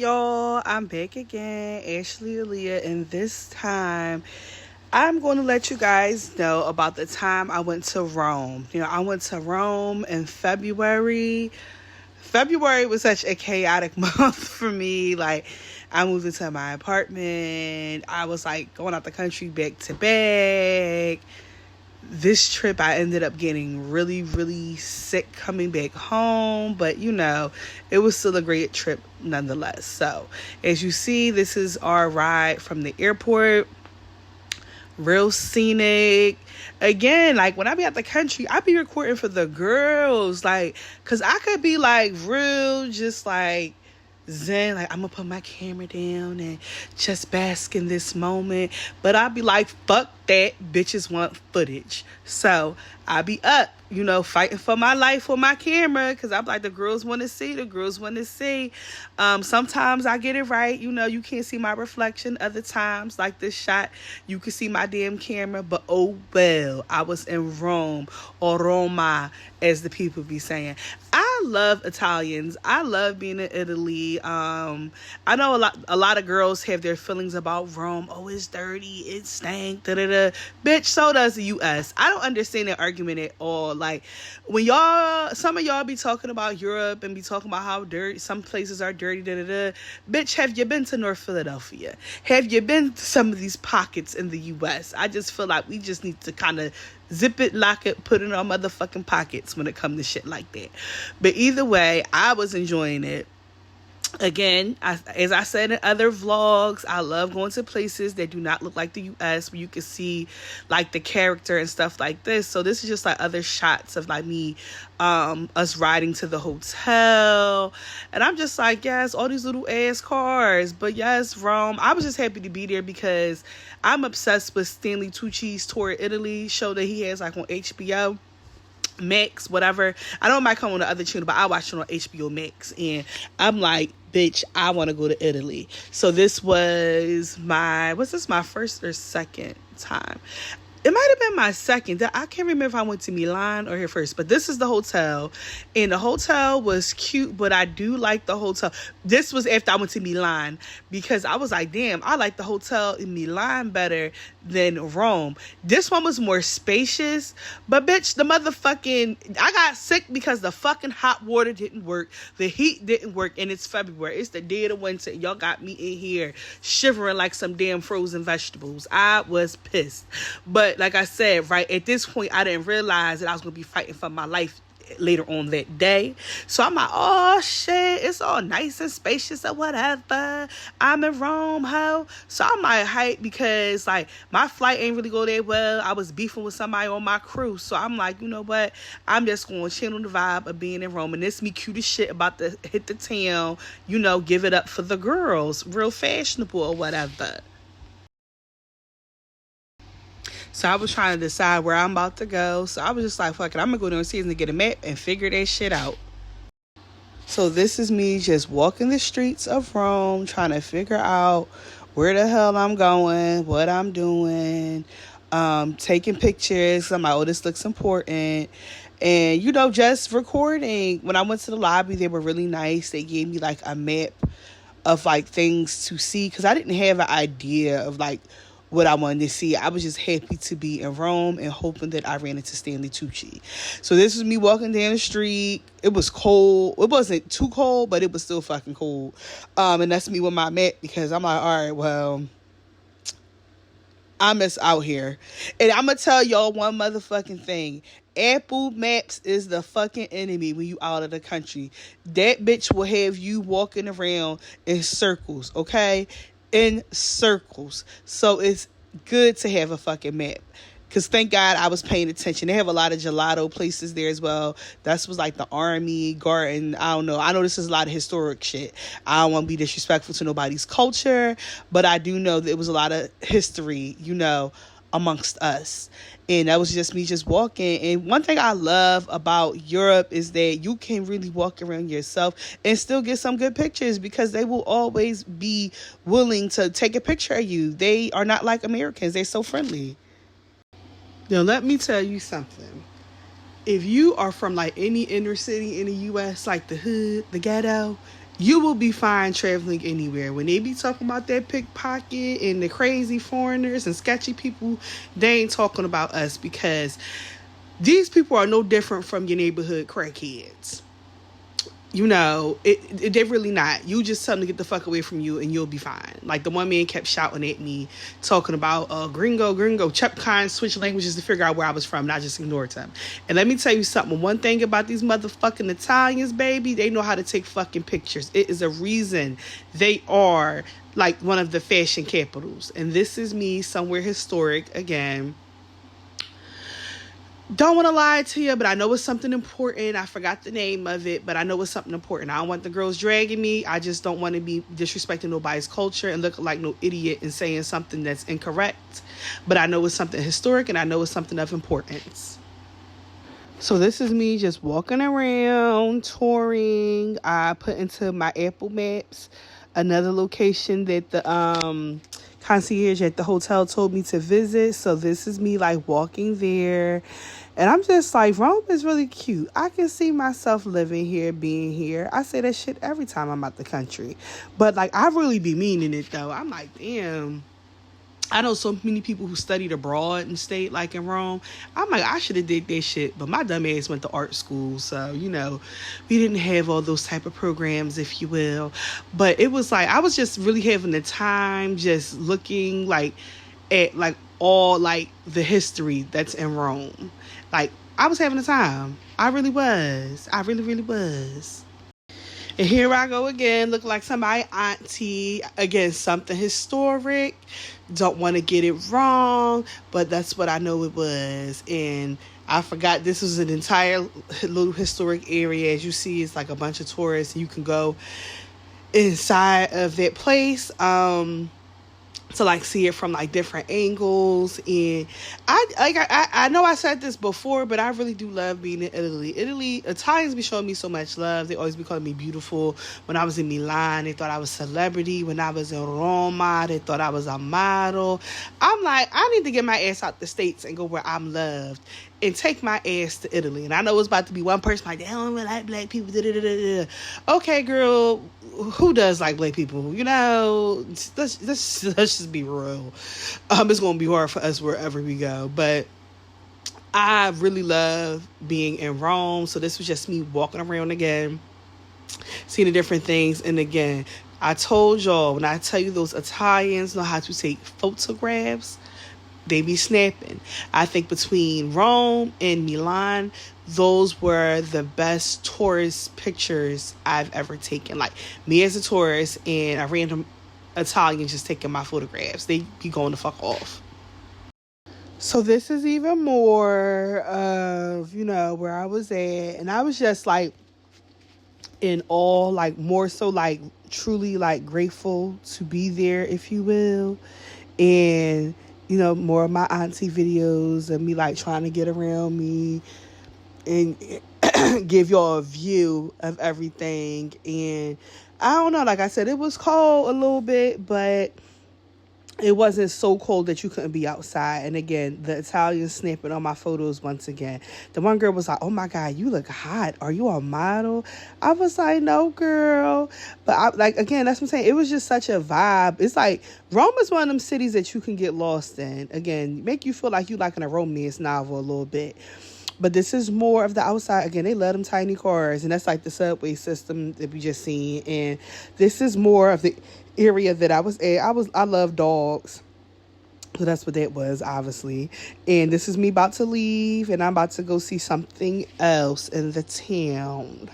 y'all? I'm back again, Ashley Aaliyah, and this time I'm going to let you guys know about the time I went to Rome. I went to Rome in February. February was such a chaotic month for me. Like, I moved into my apartment. I was like going out the country back to back. This trip, I ended up getting really, really sick coming back home, but it was still a great trip nonetheless. So, as you see, this is our ride from the airport. Real scenic. Again, like when I be at the country, I be recording for the girls, like, cause I could be like real, just like zen, like I'm gonna put my camera down and just bask in this moment. But I'll be like, fuck that, bitches want footage. So I be up, fighting for my life with my camera, because I'm like, the girls want to see. Sometimes I get it right, you can't see my reflection. Other times, like this shot, you can see my damn camera. But oh well, I was in Rome, or Roma, as the people be saying. I love Italians. I love being in Italy. I know a lot of girls have their feelings about Rome. Oh, it's dirty, it stank, da-da-da. Bitch, so does the U.S. I don't understand that argument at all. Like, when some of y'all be talking about Europe and be talking about how dirty some places are dirty, da-da-da. Bitch, have you been to North Philadelphia? Have you been to some of these pockets in the U.S.? I just feel like we just need to kind of zip it, lock it, put it in our motherfucking pockets when it comes to shit like that. But either way, I was enjoying it. Again, as I said in other vlogs, I love going to places that do not look like the U.S., where you can see like the character and stuff like this. So this is just like other shots of like me, us riding to the hotel, and I'm just like, yes, all these little ass cars. But yes, Rome, I was just happy to be there because I'm obsessed with Stanley Tucci's Tour of Italy show that he has like on HBO Max, whatever. I don't mind coming on the other channel, but I watch it on HBO Max, and I'm like, bitch, I want to go to Italy. So this was my first or second time? It might have been my second. I can't remember if I went to Milan or here first, but this is the hotel, and the hotel was cute, but I do like the hotel. This was after I went to Milan, because I was like, damn, I like the hotel in Milan better than Rome. This one was more spacious, but bitch, I got sick because the fucking hot water didn't work. The heat didn't work, and it's February. It's the dead of winter, and y'all got me in here shivering like some damn frozen vegetables. I was pissed. But like I said, right at this point, I didn't realize that I was going to be fighting for my life later on that day. So I'm like, oh shit, it's all nice and spacious or whatever. I'm in Rome, ho. So I'm like hyped because like my flight ain't really go that well. I was beefing with somebody on my crew. So I'm like, you know what? I'm just going to channel the vibe of being in Rome. And this me cute as shit about to hit the town, give it up for the girls. Real fashionable or whatever. So I was trying to decide where I'm about to go. So I was just like, fuck it, I'm going to go downstairs and get a map and figure that shit out. So this is me just walking the streets of Rome, trying to figure out where the hell I'm going, what I'm doing, taking pictures. I'm like, oh, this looks important. And, just recording. When I went to the lobby, they were really nice. They gave me like a map of like things to see, because I didn't have an idea of like what I wanted to see. I was just happy to be in Rome and hoping that I ran into Stanley Tucci. So this was me walking down the street. It was cold. It wasn't too cold, but it was still fucking cold. And that's me with my map, because I'm like, all right, well, I'm just out here. And I'm going to tell y'all one motherfucking thing. Apple Maps is the fucking enemy when you out of the country. That bitch will have you walking around in circles, okay? In circles. So it's good to have a fucking map, because thank God I was paying attention. They have a lot of gelato places there as well. That was like the Army Garden. I don't know. I know this is a lot of historic shit. I don't want to be disrespectful to nobody's culture, but I do know that it was a lot of history, amongst us. And that was just me just walking. And one thing I love about Europe is that you can really walk around yourself and still get some good pictures, because they will always be willing to take a picture of you. They are not like Americans. They're so friendly. Now, let me tell you something. If you are from like any inner city in the U.S., like the hood, the ghetto, You will be fine traveling anywhere. When they be talking about that pickpocket and the crazy foreigners and sketchy people, they ain't talking about us, because these people are no different from your neighborhood crackheads. They're really not. You just tell them to get the fuck away from you and you'll be fine. Like, the one man kept shouting at me, talking about gringo. Chuck kind switch languages to figure out where I was from, and I just ignored him. And let me tell you something. One thing about these motherfucking Italians, baby, they know how to take fucking pictures. It is a reason they are like one of the fashion capitals. And this is me somewhere historic again. Don't want to lie to you, but I know it's something important. I forgot the name of it, but I know it's something important. I don't want the girls dragging me. I just don't want to be disrespecting nobody's culture and look like no idiot and saying something that's incorrect. But I know it's something historic, and I know it's something of importance. So this is me just walking around, touring. I put into my Apple Maps another location that the concierge at the hotel told me to visit. So this is me like walking there, and I'm just like, Rome is really cute. I can see myself living here, being here. I say that shit every time I'm out the country, but like, I really be meaning it though. I'm like, damn, I know so many people who studied abroad and stayed like in Rome. I'm like, I should have did that shit, but my dumb ass went to art school, so we didn't have all those type of programs, if you will. But it was like, I was just really having the time just looking like at like all like the history that's in Rome. Like, I was having a time. I really was. I really, really was. And here I go again, looking like somebody auntie. Again, something historic. Don't want to get it wrong, but that's what I know it was. And I forgot this was an entire little historic area. As you see, it's like a bunch of tourists. You can go inside of that place to like see it from like different angles. And I know I said this before, but I really do love being in Italy. Italians be showing me so much love. They always be calling me beautiful. When I was in Milan, they thought I was a celebrity. When I was in Roma, they thought I was a model. I'm like, I need to get my ass out the States and go where I'm loved and take my ass to Italy. And I know it's about to be one person like, they don't really like black people. Okay, girl, who does like black people? Let's just be real. It's gonna be hard for us wherever we go, but I really love being in Rome. So this was just me walking around again, seeing the different things. And again, I told y'all, when I tell you those Italians know how to take photographs, they be snapping. I think between Rome and Milan, those were the best tourist pictures I've ever taken. Like, me as a tourist and a random Italian just taking my photographs. They be going to fuck off. So this is even more of, where I was at. And I was just like in awe, like more so like truly like grateful to be there, if you will. And more of my auntie videos of me like trying to get around me and give y'all a view of everything. And I don't know, like I said, it was cold a little bit, but it wasn't so cold that you couldn't be outside. And again, the Italians snapping on my photos once again. The one girl was like, oh my God, you look hot. Are you a model? I was like, no, girl. But again, that's what I'm saying. It was just such a vibe. It's like, Rome is one of them cities that you can get lost in. Again, make you feel like you like in a romance novel a little bit. But this is more of the outside. Again, they love them tiny cars. And that's like the subway system that we just seen. And this is more of the area that I was at. I love dogs. So that's what that was, obviously. And this is me about to leave. And I'm about to go see something else in the town.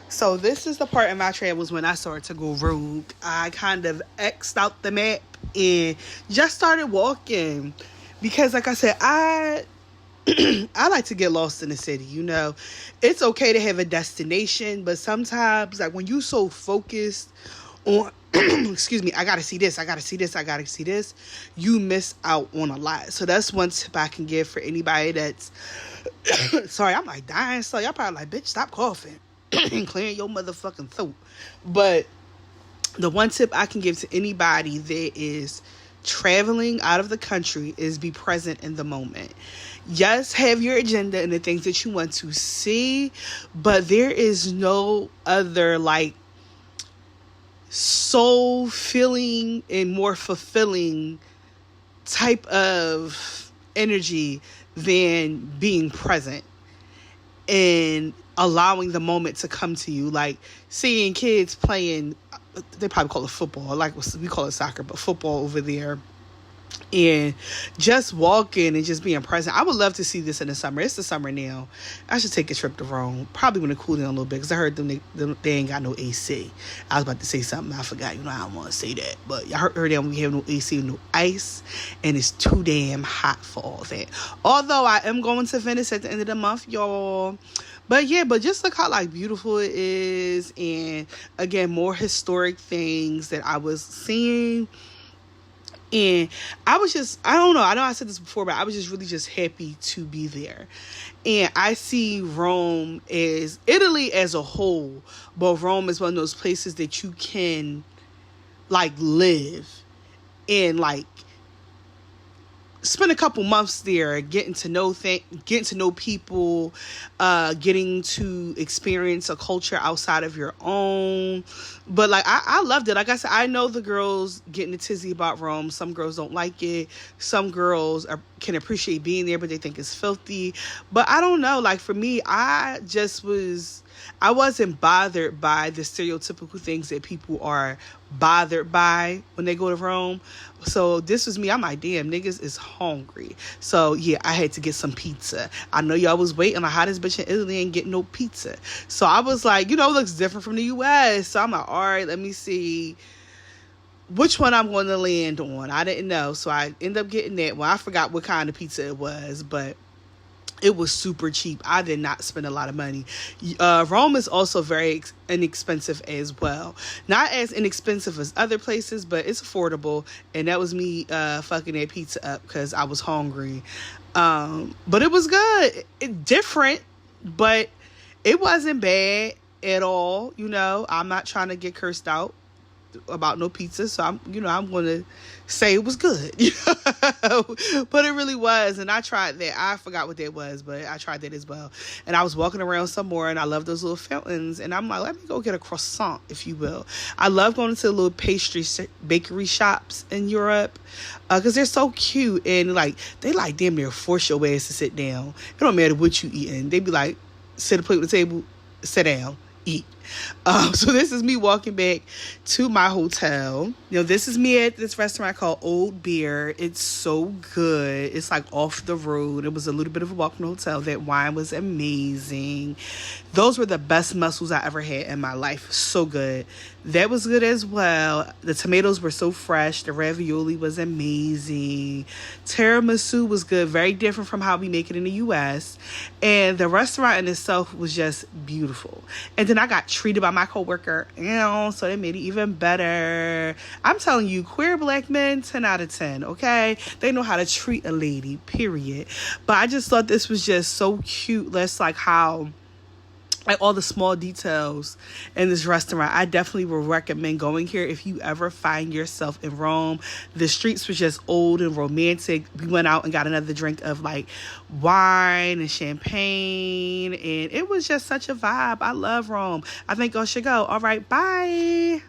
So this is the part in my travels when I started to go rogue. I kind of X'd out the map and just started walking. Because like I said, I like to get lost in the city. It's okay to have a destination, but sometimes like when you so focused on excuse me, I gotta see this, you miss out on a lot. So that's one tip I can give for anybody that's sorry, I'm like dying, so y'all probably like, bitch, stop coughing and clearing your motherfucking throat. But the one tip I can give to anybody that is traveling out of the country is be present in the moment. Yes, have your agenda and the things that you want to see, but there is no other like soul filling and more fulfilling type of energy than being present and allowing the moment to come to you. Like seeing kids playing, they probably call it football, like we call it soccer, but football over there, and just walking and just being present. I would love to see this in the summer. It's the summer now. I should take a trip to Rome, probably when it cool down a little bit, because I heard they ain't got no AC. I was about to say something, I forgot. I don't want to say that, but I heard them, we have no AC, no ice, and it's too damn hot for all that. Although I am going to Venice at the end of the month, y'all. But yeah, but just look how like beautiful it is, and again, more historic things that I was seeing. And I was just, I don't know, I know I said this before, but I was just really just happy to be there. And I see Rome as, Italy as a whole, but Rome is one of those places that you can like live and like spend a couple months there, getting to know people, getting to experience a culture outside of your own. But like I loved it. Like I said, I know the girls getting a tizzy about Rome. Some girls don't like it. Some girls can appreciate being there, but they think it's filthy. But I don't know. Like for me, I wasn't bothered by the stereotypical things that people are bothered by when they go to Rome. So this was me. I'm like, damn, niggas is hungry. So yeah, I had to get some pizza. I know y'all was waiting. The hottest bitch in Italy ain't getting no pizza. So I was like, it looks different from the US. So I'm like, all right, let me see which one I'm going to land on. I didn't know. So I ended up getting that one. I forgot what kind of pizza it was, but it was super cheap. I did not spend a lot of money. Rome is also very inexpensive as well. Not as inexpensive as other places, but it's affordable. And that was me fucking that pizza up because I was hungry. But it was good. Different, but it wasn't bad at all. I'm not trying to get cursed out about no pizza, so I'm gonna say it was good. But it really was. And I tried that. I forgot what that was, but I tried that as well. And I was walking around some more, and I love those little fountains, and I'm like, let me go get a croissant, if you will. I love going to little bakery shops in Europe because they're so cute, and like they like damn near force your ass to sit down. It don't matter what you eating. They be like, set a plate on the table, sit down, eat. So this is me walking back to my hotel. This is me at this restaurant called Old Beer. It's so good. It's like off the road. It was a little bit of a walk from the hotel. That wine was amazing. Those were the best mussels I ever had in my life. So good. That was good as well. The tomatoes were so fresh. The ravioli was amazing. Tiramisu was good. Very different from how we make it in the U.S. And the restaurant in itself was just beautiful. And then I got treated by my coworker, so they made it even better. I'm telling you, queer black men, 10 out of 10, okay? They know how to treat a lady, period. But I just thought this was just so cute. That's like how, like all the small details in this restaurant. I definitely would recommend going here if you ever find yourself in Rome. The streets were just old and romantic. We went out and got another drink of like wine and champagne, and it was just such a vibe. I love Rome. I think y'all should go. All right, bye.